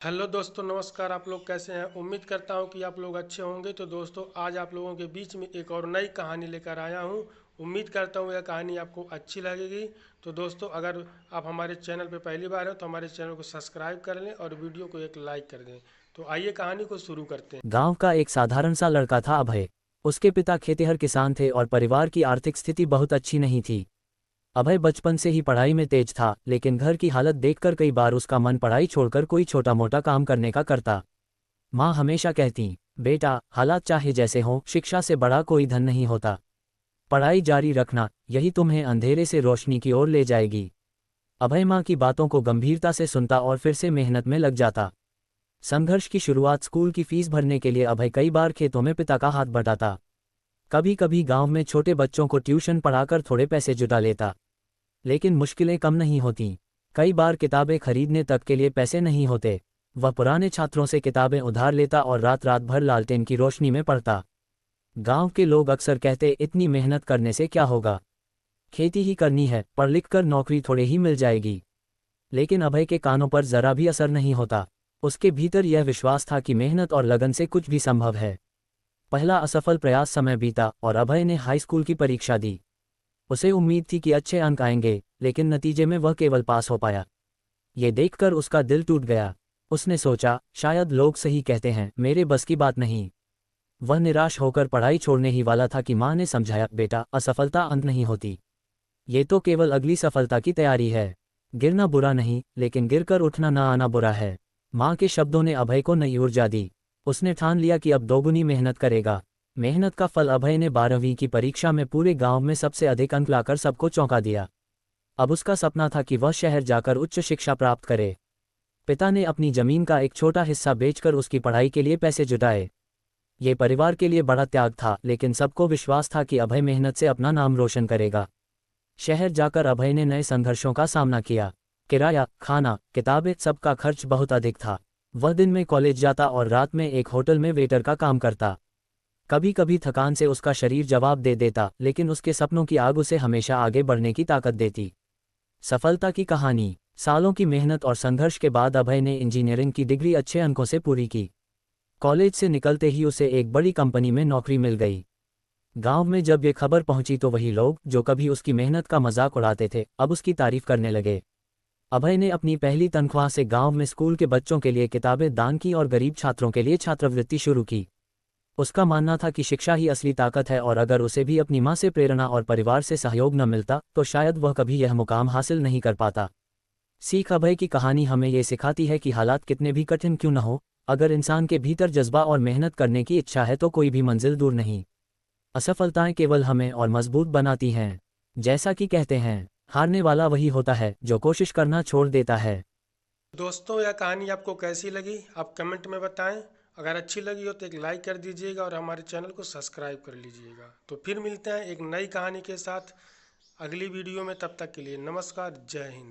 Hello दोस्तों, नमस्कार। आप लोग कैसे हैं? उम्मीद करता हूं कि आप लोग अच्छे होंगे। तो दोस्तों, आज आप लोगों के बीच में एक और नई कहानी लेकर आया हूं। उम्मीद करता हूं यह कहानी आपको अच्छी लगेगी। तो दोस्तों, अगर आप हमारे चैनल पर पहली बार हैं तो हमारे चैनल को सब्सक्राइब कर लें और वीडियो को एक लाइक कर दें। तो आइए कहानी को शुरू करते हैं। गांव का एक साधारण सा लड़का था अभय। उसके पिता खेतिहर किसान थे और परिवार की आर्थिक स्थिति बहुत अच्छी नहीं थी। अभय बचपन से ही पढ़ाई में तेज था, लेकिन घर की हालत देखकर कई बार उसका मन पढ़ाई छोड़कर कोई छोटा मोटा काम करने का करता। माँ हमेशा कहती, बेटा हालात चाहे जैसे हों, शिक्षा से बड़ा कोई धन नहीं होता। पढ़ाई जारी रखना, यही तुम्हें अंधेरे से रोशनी की ओर ले जाएगी। अभय माँ की बातों को गंभीरता से सुनता और फिर से मेहनत में लग जाता। संघर्ष की शुरुआत स्कूल की फीस भरने के लिए अभय कई बार खेतों में पिता का हाथ बटाता। कभी कभी गांव में छोटे बच्चों को ट्यूशन पढ़ाकर थोड़े पैसे जुटा लेता। लेकिन मुश्किलें कम नहीं होतीं। कई बार किताबें खरीदने तक के लिए पैसे नहीं होते। वह पुराने छात्रों से किताबें उधार लेता और रात रात भर लालटेन की रोशनी में पढ़ता। गांव के लोग अक्सर कहते, इतनी मेहनत करने से क्या होगा, खेती ही करनी है, पढ़ लिख कर नौकरी थोड़े ही मिल जाएगी। लेकिन अभय के कानों पर जरा भी असर नहीं होता। उसके भीतर यह विश्वास था कि मेहनत और लगन से कुछ भी संभव है। पहला असफल प्रयास समय बीता और अभय ने हाई स्कूल की परीक्षा दी। उसे उम्मीद थी कि अच्छे अंक आएंगे, लेकिन नतीजे में वह केवल पास हो पाया। ये देखकर उसका दिल टूट गया। उसने सोचा, शायद लोग सही कहते हैं, मेरे बस की बात नहीं। वह निराश होकर पढ़ाई छोड़ने ही वाला था कि माँ ने समझाया, बेटा असफलता अंत नहीं होती, ये तो केवल अगली सफलता की तैयारी है। गिरना बुरा नहीं, लेकिन गिरकर उठना ना आना बुरा है। माँ के शब्दों ने अभय को नई ऊर्जा दी। उसने ठान लिया कि अब दोगुनी मेहनत करेगा। मेहनत का फल अभय ने 12वीं की परीक्षा में पूरे गांव में सबसे अधिक अंक लाकर सबको चौंका दिया। अब उसका सपना था कि वह शहर जाकर उच्च शिक्षा प्राप्त करे। पिता ने अपनी जमीन का एक छोटा हिस्सा बेचकर उसकी पढ़ाई के लिए पैसे जुटाए। ये परिवार के लिए बड़ा त्याग था, लेकिन सबको विश्वास था कि अभय मेहनत से अपना नाम रोशन करेगा। शहर जाकर अभय ने नए संघर्षों का सामना किया। किराया, खाना, किताबें, सबका खर्च बहुत अधिक था। वह दिन में कॉलेज जाता और रात में एक होटल में वेटर का काम करता। कभी कभी थकान से उसका शरीर जवाब दे देता, लेकिन उसके सपनों की आग उसे हमेशा आगे बढ़ने की ताकत देती। सफलता की कहानी। सालों की मेहनत और संघर्ष के बाद अभय ने इंजीनियरिंग की डिग्री अच्छे अंकों से पूरी की। कॉलेज से निकलते ही उसे एक बड़ी कंपनी में नौकरी मिल गई। गांव में जब ये खबर पहुंची तो वही लोग जो कभी उसकी मेहनत का मजाक उड़ाते थे, अब उसकी तारीफ करने लगे। अभय ने अपनी पहली तनख्वाह से गांव में स्कूल के बच्चों के लिए किताबें दान की और गरीब छात्रों के लिए छात्रवृत्ति शुरू की। उसका मानना था कि शिक्षा ही असली ताकत है और अगर उसे भी अपनी माँ से प्रेरणा और परिवार से सहयोग न मिलता तो शायद वह कभी यह मुकाम हासिल नहीं कर पाता। सीख। अभय की कहानी हमें ये सिखाती है कि हालात कितने भी कठिन क्यों न हो, अगर इंसान के भीतर जज्बा और मेहनत करने की इच्छा है तो कोई भी मंजिल दूर नहीं। असफलताएं केवल हमें और मजबूत बनाती हैं। जैसा कि कहते हैं, हारने वाला वही होता है जो कोशिश करना छोड़ देता है। दोस्तों, यह कहानी आपको कैसी लगी आप कमेंट में बताएं। अगर अच्छी लगी हो तो एक लाइक कर दीजिएगा और हमारे चैनल को सब्सक्राइब कर लीजिएगा। तो फिर मिलते हैं एक नई कहानी के साथ अगली वीडियो में। तब तक के लिए नमस्कार, जय हिंद।